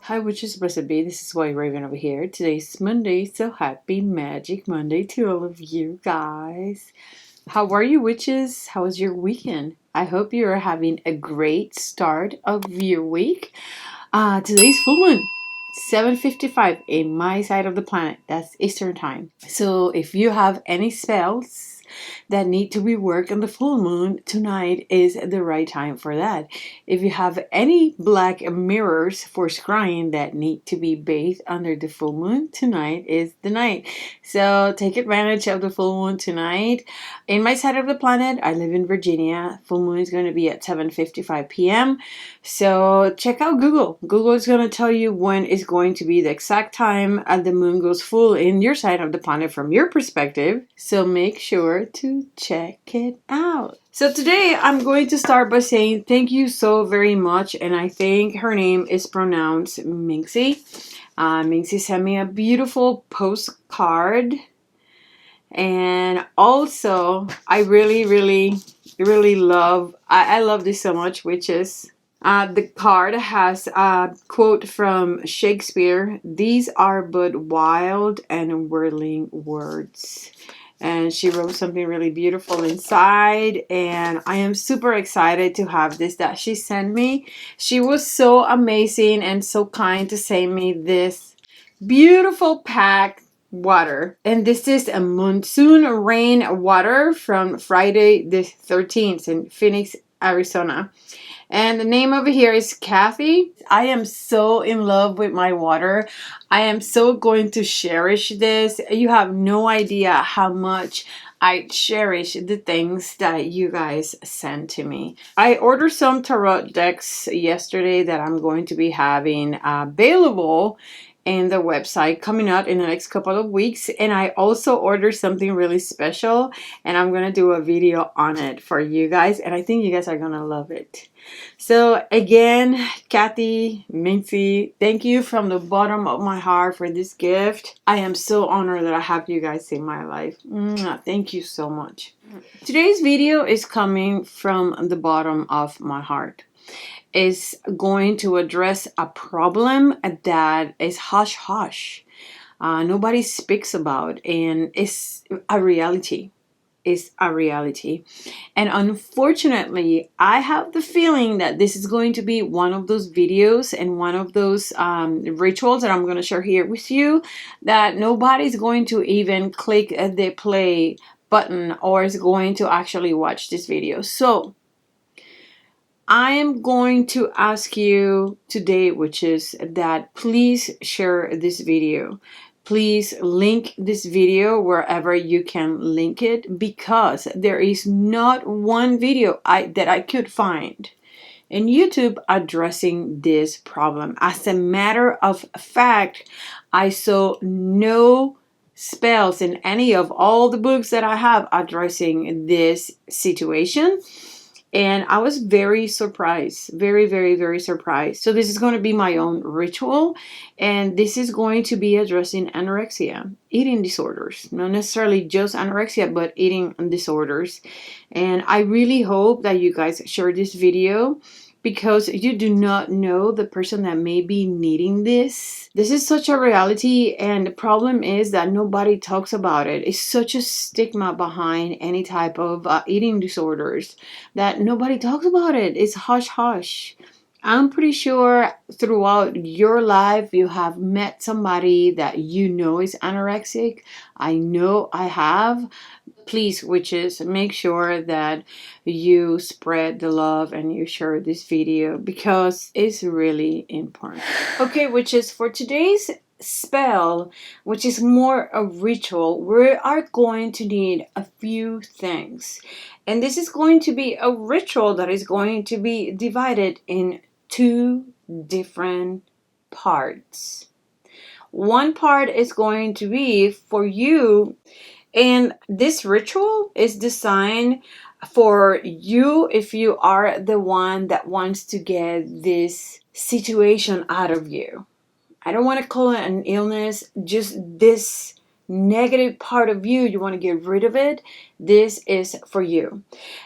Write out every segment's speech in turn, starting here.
Hi, witches, blessed be. This is White Raven over here. Today's Monday, so happy Magic Monday to all of you guys. How are you, witches? How was your weekend? I hope you are having a great start of your week. Today's full moon, 7:55 in my side of the planet. That's Eastern time. So if you have any spells that need to be worked on the full moon, tonight is the right time for that. If you have any black mirrors for scrying that need to be bathed under the full moon, tonight is the night. So take advantage of the full moon tonight. In my side of the planet, I live in Virginia. Full moon is going to be at 7:55 p.m. So check out Google. Google is going to tell you when is going to be the exact time the moon goes full in your side of the planet from your perspective. So make sure to check it out. So today I'm going to start by saying thank you so very much, and I think her name is pronounced Minxie. Minxie sent me a beautiful postcard, and also I really love. I love this so much, which is. The card has a quote from Shakespeare. These are but wild and whirling words. And she wrote something really beautiful inside, and I am super excited to have this that she sent me. She was so amazing and so kind to send me this beautiful pack water, and this is a monsoon rain water from Friday the 13th in Phoenix, Arizona. And the name over here is Kathy. I am so in love with my water. I am so going to cherish this. You have no idea how much I cherish the things that you guys send to me. I ordered some tarot decks yesterday that I'm going to be having available in the website coming out in the next couple of weeks, and I also ordered something really special, and I'm gonna do a video on it for you guys, and I think you guys are gonna love it. So again, Kathy, Minxie, thank you from the bottom of my heart for this gift. I am so honored that I have you guys in my life. Thank you so much. Today's video is coming from the bottom of my heart. Is going to address a problem that is hush hush. Nobody speaks about, and it's a reality. It's a reality. And unfortunately, I have the feeling that this is going to be one of those videos and one of those rituals that I'm going to share here with you that nobody's going to even click the play button or is going to actually watch this video. So I am going to ask you today, which is that please share this video. Please link this video wherever you can link it, because there is not one video that I could find in YouTube addressing this problem. As a matter of fact, I saw no spells in any of all the books that I have addressing this situation. And I was very surprised, very surprised. So this is going to be my own ritual, and this is going to be addressing anorexia, eating disorders, not necessarily just anorexia, but eating disorders. And I really hope that you guys share this video, because you do not know the person that may be needing this. This is such a reality, and the problem is that nobody talks about it. It's such a stigma behind any type of eating disorders that nobody talks about it. It's hush hush. I'm pretty sure throughout your life you have met somebody that you know is anorexic. I know I have. Please, witches, make sure that you spread the love and you share this video, because it's really important. Okay, witches, for today's spell, which is more a ritual, we are going to need a few things. And this is going to be a ritual that is going to be divided in two different parts. One part is going to be for you, and this ritual is designed for you if you are the one that wants to get this situation out of you. I don't want to call it an illness, just this negative part of you. You want to get rid of it. This is for you.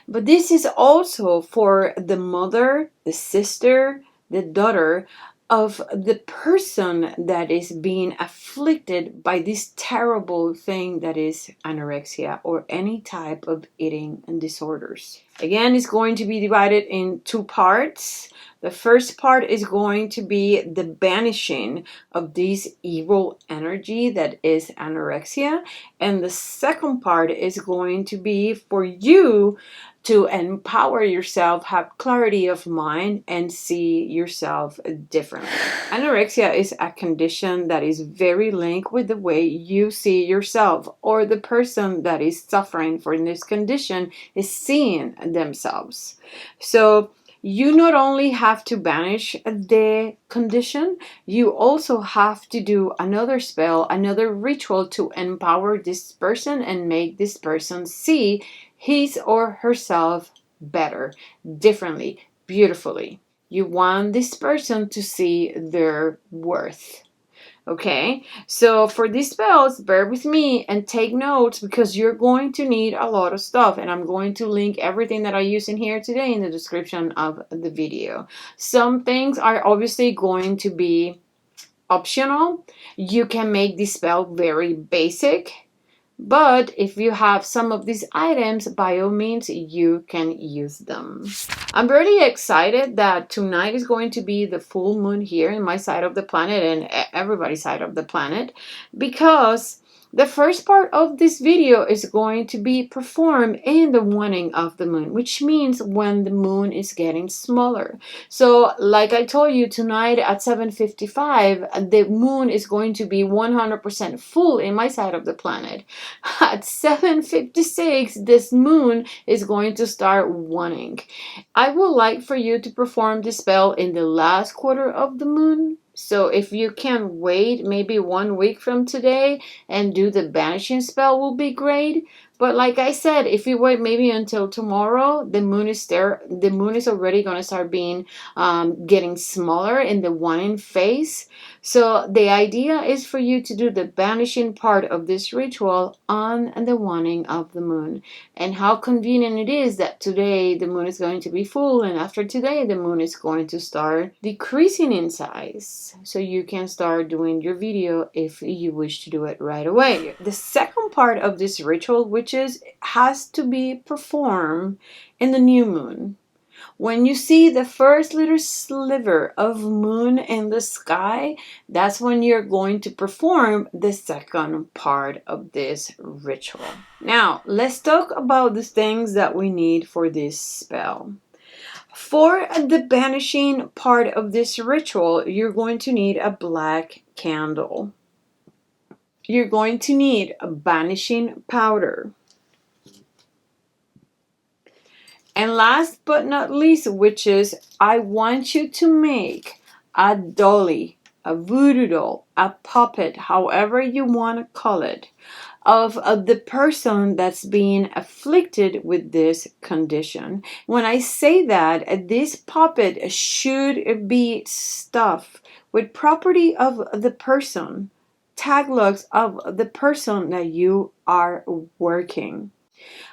But this is also for the mother, the sister, the daughter of the person that is being afflicted by this terrible thing that is anorexia or any type of eating disorders. Again, it's going to be divided in two parts. The first part is going to be the banishing of this evil energy that is anorexia. And the second part is going to be for you to empower yourself, have clarity of mind, and see yourself differently. Anorexia is a condition that is very linked with the way you see yourself, or the person that is suffering from this condition is seeing themselves. So you not only have to banish the condition, you also have to do another spell, another ritual to empower this person and make this person see his or herself better, differently, beautifully. You want this person to see their worth. Okay, so for these spells, bear with me and take notes because you're going to need a lot of stuff, and I'm going to link everything that I use in here today in the description of the video. Some things are obviously going to be optional. You can make this spell very basic, but if you have some of these items, by all means, you can use them. I'm really excited that tonight is going to be the full moon here in my side of the planet and everybody's side of the planet, because the first part of this video is going to be performed in the waning of the moon, which means when the moon is getting smaller. So like I told you, tonight at 7:55, the moon is going to be 100% full in my side of the planet. At 7:56, this moon is going to start waning. I would like for you to perform the spell in the last quarter of the moon. So if you can wait maybe 1 week from today and do the banishing spell will be great. But like I said, if you wait maybe until tomorrow, the moon is there. The moon is already going to start being getting smaller in the waning phase. So the idea is for you to do the banishing part of this ritual on the waning of the moon. And how convenient it is that today the moon is going to be full, and after today the moon is going to start decreasing in size. So you can start doing your video if you wish to do it right away. The second part of this ritual, which has to be performed in the new moon. When you see the first little sliver of moon in the sky, that's when you're going to perform the second part of this ritual. Now, let's talk about the things that we need for this spell. For the banishing part of this ritual, you're going to need a black candle. You're going to need a banishing powder. And last but not least, witches, I want you to make a dolly, a voodoo doll, a puppet, however you want to call it, of the person that's being afflicted with this condition. When I say that, this puppet should be stuffed with property of the person, taglocks of the person that you are working.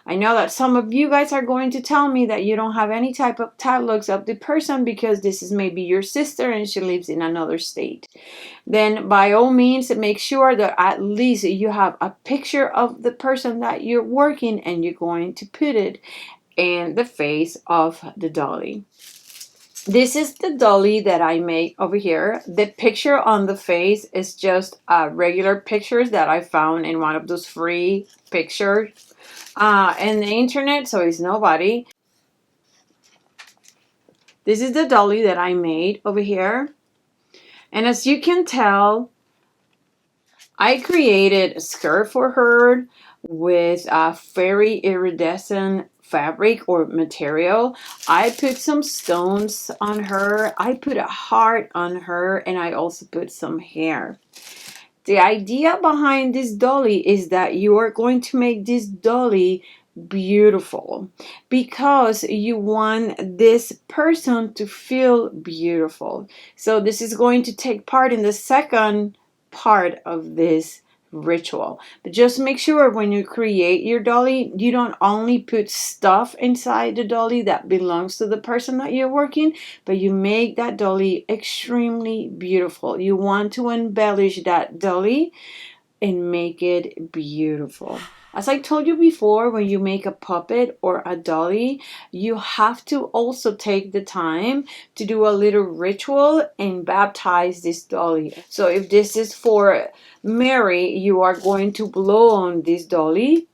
I know that some of you guys are going to tell me that you don't have any type of taglocks of the person because this is maybe your sister and she lives in another state. Then by all means, make sure that at least you have a picture of the person that you're working and you're going to put it in the face of the dolly. This is the dolly that I made over here. The picture on the face is just regular pictures that I found in one of those free pictures in the internet, so it's nobody. This is the dolly that I made over here. And as you can tell, I created a skirt for her with a very iridescent fabric or material. I put some stones on her. I put a heart on her, and I also put some hair. The idea behind this dolly is that you are going to make this dolly beautiful because you want this person to feel beautiful. So this is going to take part in the second part of this ritual. But just make sure when you create your dolly, you don't only put stuff inside the dolly that belongs to the person that you're working, but you make that dolly extremely beautiful. You want to embellish that dolly and make it beautiful. As I told you before, when you make a puppet or a dolly, you have to also take the time to do a little ritual and baptize this dolly. So if this is for Mary, you are going to blow on this dolly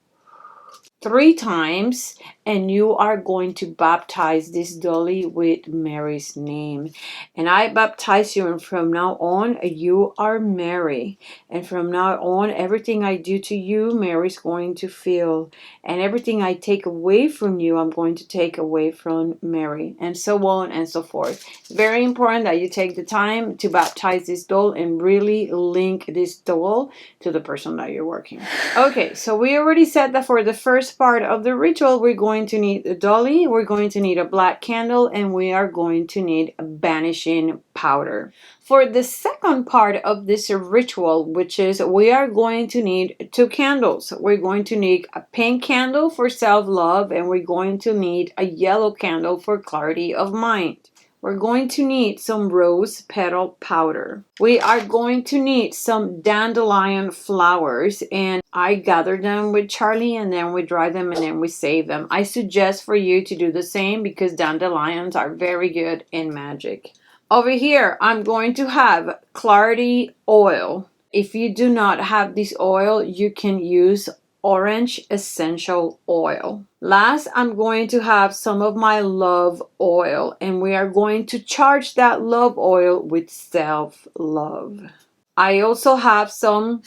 3 times, and you are going to baptize this dolly with Mary's name. And I baptize you, and from now on you are Mary, and from now on everything I do to you, Mary's going to feel, and everything I take away from you, I'm going to take away from Mary, and so on and so forth. It's very important that you take the time to baptize this doll and really link this doll to the person that you're working. Okay, so we already said that for the first part of the ritual, we're going to need a dolly, we're going to need a black candle, and we are going to need a banishing powder. For the second part of this ritual, which is we are going to need 2 candles. We're going to need a pink candle for self-love, and we're going to need a yellow candle for clarity of mind. We're going to need some rose petal powder. We are going to need some dandelion flowers, and I gather them with Charlie, and then we dry them, and then we save them. I suggest for you to do the same because dandelions are very good in magic. Over here, I'm going to have clarity oil. If you do not have this oil, you can use orange essential oil. Last, I'm going to have some of my love oil, and we are going to charge that love oil with self-love. I also have some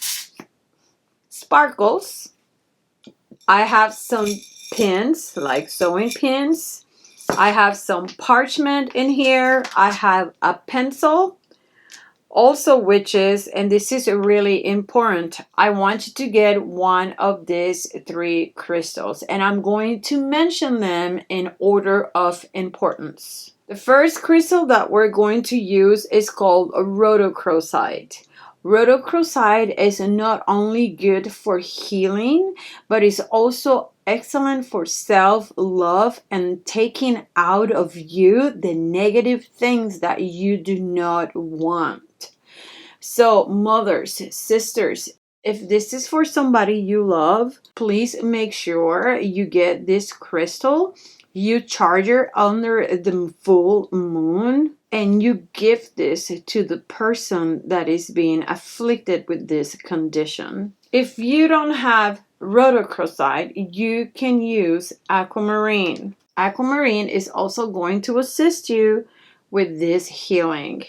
sparkles. I have some pins, like sewing pins. I have some parchment in here. I have a pencil. Also witches, and this is really important, I want you to get one of these 3 crystals, and I'm going to mention them in order of importance. The first crystal that we're going to use is called rhodochrosite. Rhodochrosite is not only good for healing, but it's also excellent for self-love and taking out of you the negative things that you do not want. So mothers, sisters, if this is for somebody you love, please make sure you get this crystal. You charge her under the full moon, and you give this to the person that is being afflicted with this condition. If you don't have rhodochrosite, you can use aquamarine. Aquamarine is also going to assist you with this healing.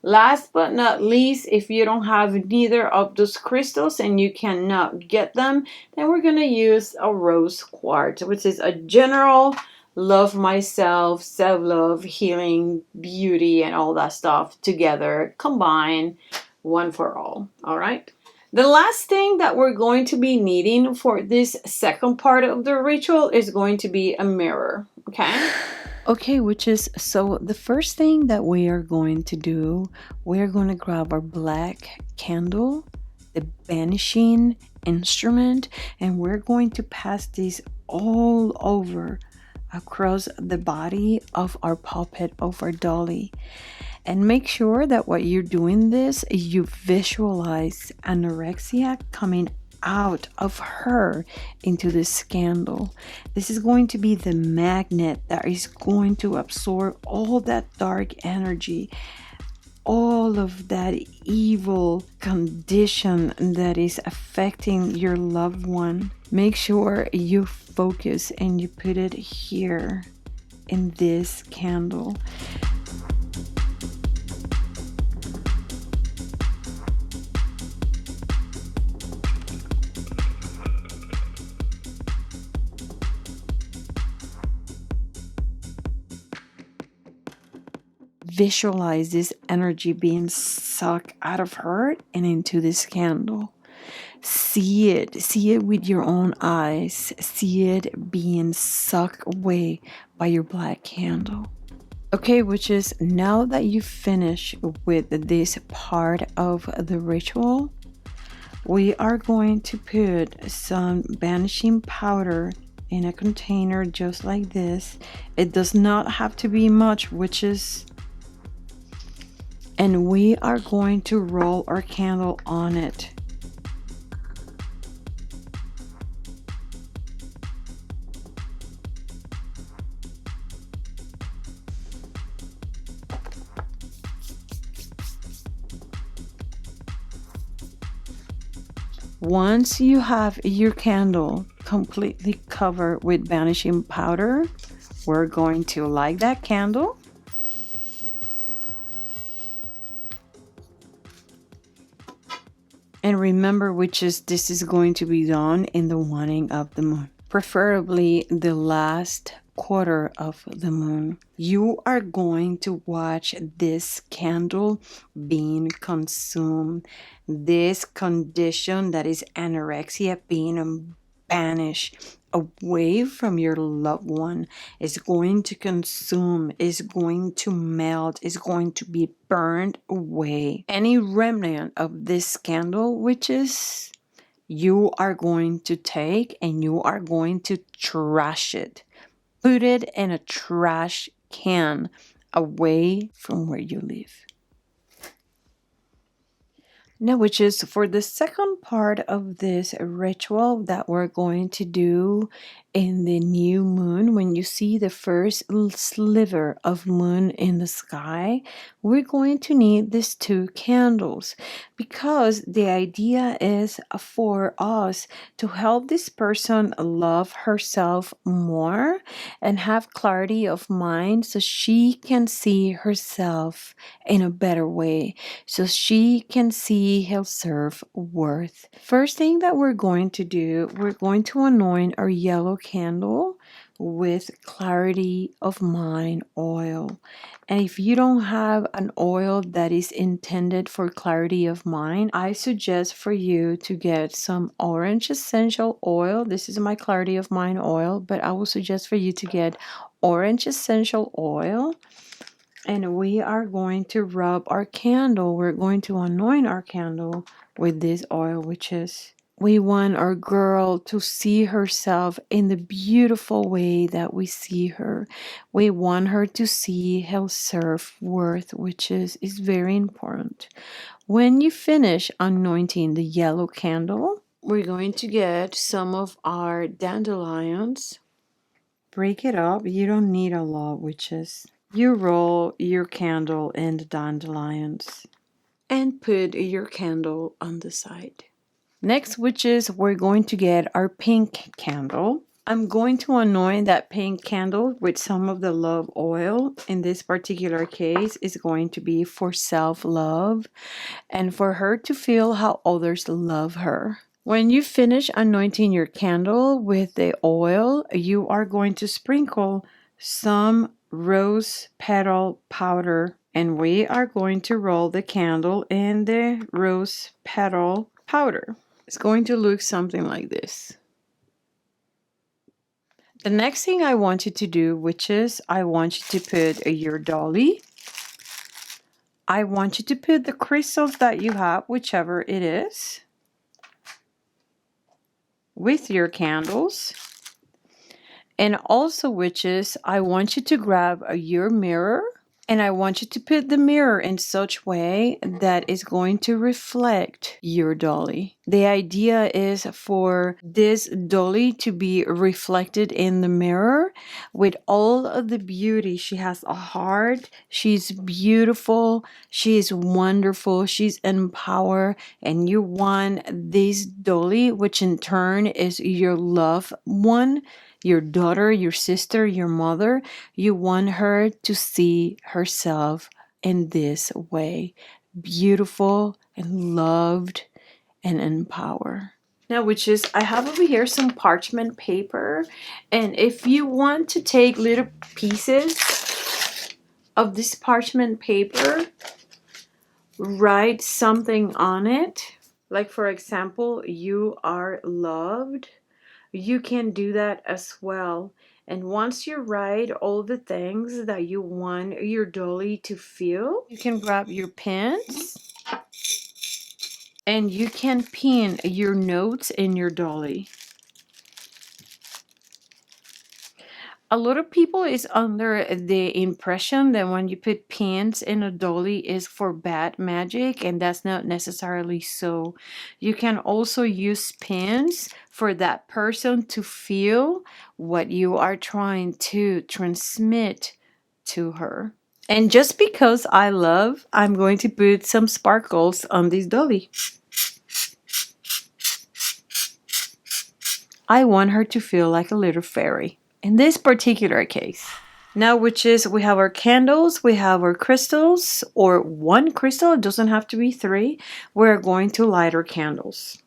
Last but not least, if you don't have neither of those crystals and you cannot get them, then we're going to use a rose quartz, which is a general love myself, self-love, healing, beauty, and all that stuff together, combined, one for all. All right? The last thing that we're going to be needing for this second part of the ritual is going to be a mirror. Okay? Okay, so the first thing that we are going to do, we're going to grab our black candle, the banishing instrument, and we're going to pass this all over across the body of our puppet, of our dolly. And make sure that while you're doing this, you visualize anorexia coming out of her into this candle. This is going to be the magnet that is going to absorb all that dark energy, all of that evil condition that is affecting your loved one. Make sure you focus and you put it here in this candle. Visualize this energy being sucked out of her and into this candle. See it with your own eyes. See it being sucked away by your black candle. Okay, witches, now that you finish with this part of the ritual, we are going to put some banishing powder in a container just like this. It does not have to be much, witches. And we are going to roll our candle on it. Once you have your candle completely covered with banishing powder, we're going to light that candle. And remember, witches, this is going to be done in the waning of the moon, preferably the last quarter of the moon. You are going to watch this candle being consumed, this condition that is anorexia being banished away from your loved one, is going to consume, is going to melt, is going to be burned away. Any remnant of this candle, witches, you are going to take and you are going to trash it. Put it in a trash can away from where you live. Now, witches, for the second part of this ritual that we're going to do in the new moon, when you see the first sliver of moon in the sky, we're going to need these 2 candles, because the idea is for us to help this person love herself more and have clarity of mind so she can see herself in a better way, so she can see her self-worth. First thing that we're going to do, we're going to anoint our yellow candle with clarity of mind oil. And if you don't have an oil that is intended for clarity of mind, I suggest for you to get some orange essential oil. This is my clarity of mind oil, but I will suggest for you to get orange essential oil. And we are going to rub our candle. We're going to anoint our candle with this oil, which is, we want our girl to see herself in the beautiful way that we see her. We want her to see her self-worth, which is very important. When you finish anointing the yellow candle, we're going to get some of our dandelions. Break it up. You don't need a lot, witches. You roll your candle in the dandelions and put your candle on the side. Next, witches, we're going to get our pink candle. I'm going to anoint that pink candle with some of the love oil. In this particular case, it's going to be for self-love and for her to feel how others love her. When you finish anointing your candle with the oil, you are going to sprinkle some rose petal powder, and we are going to roll the candle in the rose petal powder. It's going to look something like this. The next thing I want you to do, which is I want you to put your dolly. I want you to put the crystals that you have, whichever it is, with your candles. And also, witches, I want you to grab your mirror, and I want you to put the mirror in such way that it's going to reflect your dolly. The idea is for this dolly to be reflected in the mirror with all of the beauty. She has a heart. She's beautiful. She's wonderful. She's empowered. And you want this dolly, which in turn is your loved one, your daughter, your sister, your mother, you want her to see herself in this way. Beautiful and loved and empowered. Now, witches, I have over here some parchment paper. And if you want to take little pieces of this parchment paper, write something on it. Like, for example, you are loved. You can do that as well. And once you write all the things that you want your dolly to feel, you can grab your pens And you can pin your notes in your dolly. A lot of people is under the impression that when you put pins in a dolly is for bad magic, and that's not necessarily so. You can also use pins for that person to feel what you are trying to transmit to her. And just because I love, I'm going to put some sparkles on this dolly. I want her to feel like a little fairy in this particular case. Now, witches, we have our candles, we have our crystals, or one crystal, it doesn't have to be 3. We're going to light our candles.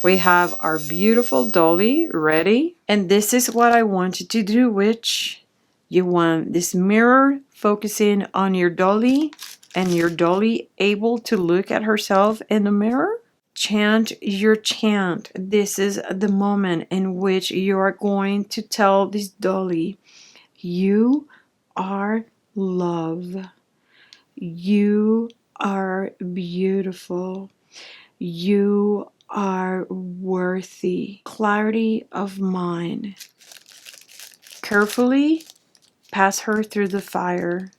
We have our beautiful dolly ready. And this is what I want you to do, witch. You want this mirror focusing on your dolly, and your dolly able to look at herself in the mirror. Chant your chant. This is the moment in which you are going to tell this dolly, you are love. You are beautiful. You are worthy. Clarity of mind. Carefully pass her through the fire.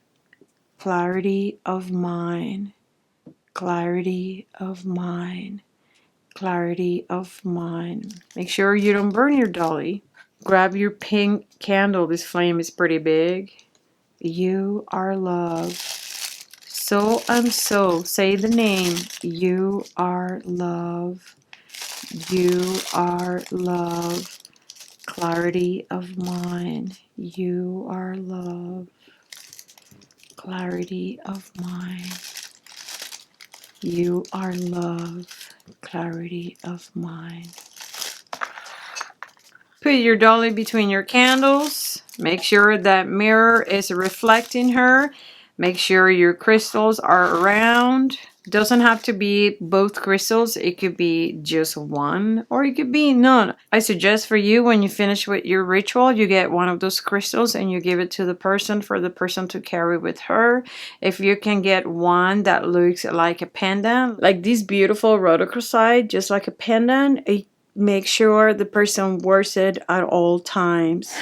Clarity of mind. Clarity of mind. Clarity of mind. Make sure you don't burn your dolly. Grab your pink candle. This flame is pretty big. You are love. So and so. Say the name. You are love. You are love. Clarity of mind. You are love. Clarity of mind. You are love. Clarity of mind. Put your dolly between your candles. Make sure that mirror is reflecting her. Make sure your crystals are around. Doesn't have to be both crystals. It could be just one, or it could be none. I suggest for you, when you finish with your ritual, you get one of those crystals and you give it to the person for the person to carry with her. If you can get one that looks like a pendant, like this beautiful rhodochrosite, just like a pendant, make sure the person wears it at all times.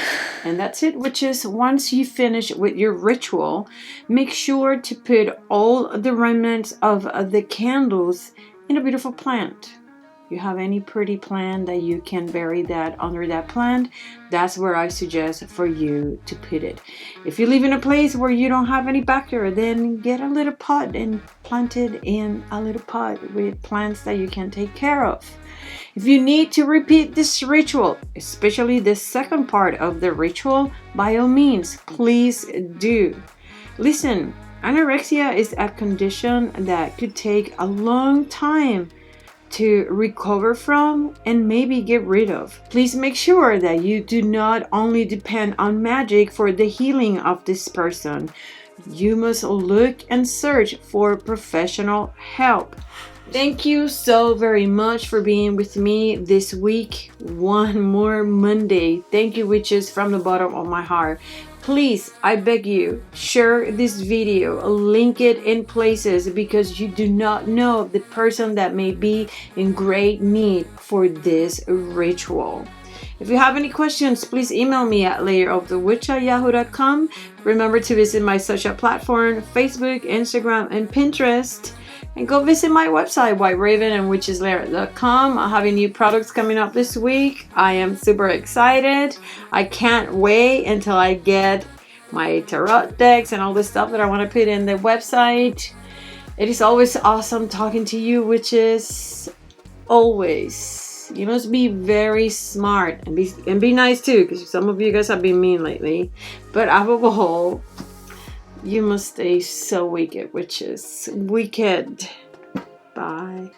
And that's it, witches. Once you finish with your ritual, make sure to put all the remnants of the candles in a beautiful plant. You have any pretty plant that you can bury that under that plant, that's where I suggest for you to put it. If you live in a place where you don't have any backyard, then get a little pot and plant it in a little pot with plants that you can take care of. If you need to repeat this ritual, especially the second part of the ritual, by all means, please do. Listen, anorexia is a condition that could take a long time to recover from and maybe get rid of. Please make sure that you do not only depend on magic for the healing of this person. You must look and search for professional help. Thank you so very much for being with me this week. One more Monday. Thank you, witches, from the bottom of my heart. Please, I beg you, share this video, link it in places, because you do not know the person that may be in great need for this ritual. If you have any questions, please email me at layerofthewitch@yahoo.com. Remember to visit my social platform, Facebook, Instagram, and Pinterest. And go visit my website, whiteravenandwitcheslair.com. I have new products coming up this week. I am super excited. I can't wait until I get my tarot decks and all the stuff that I want to put in the website. It is always awesome talking to you, witches. Always. You must be very smart and be nice too, because some of you guys have been mean lately. But above all, you must stay so wicked, witches. Wicked. Bye.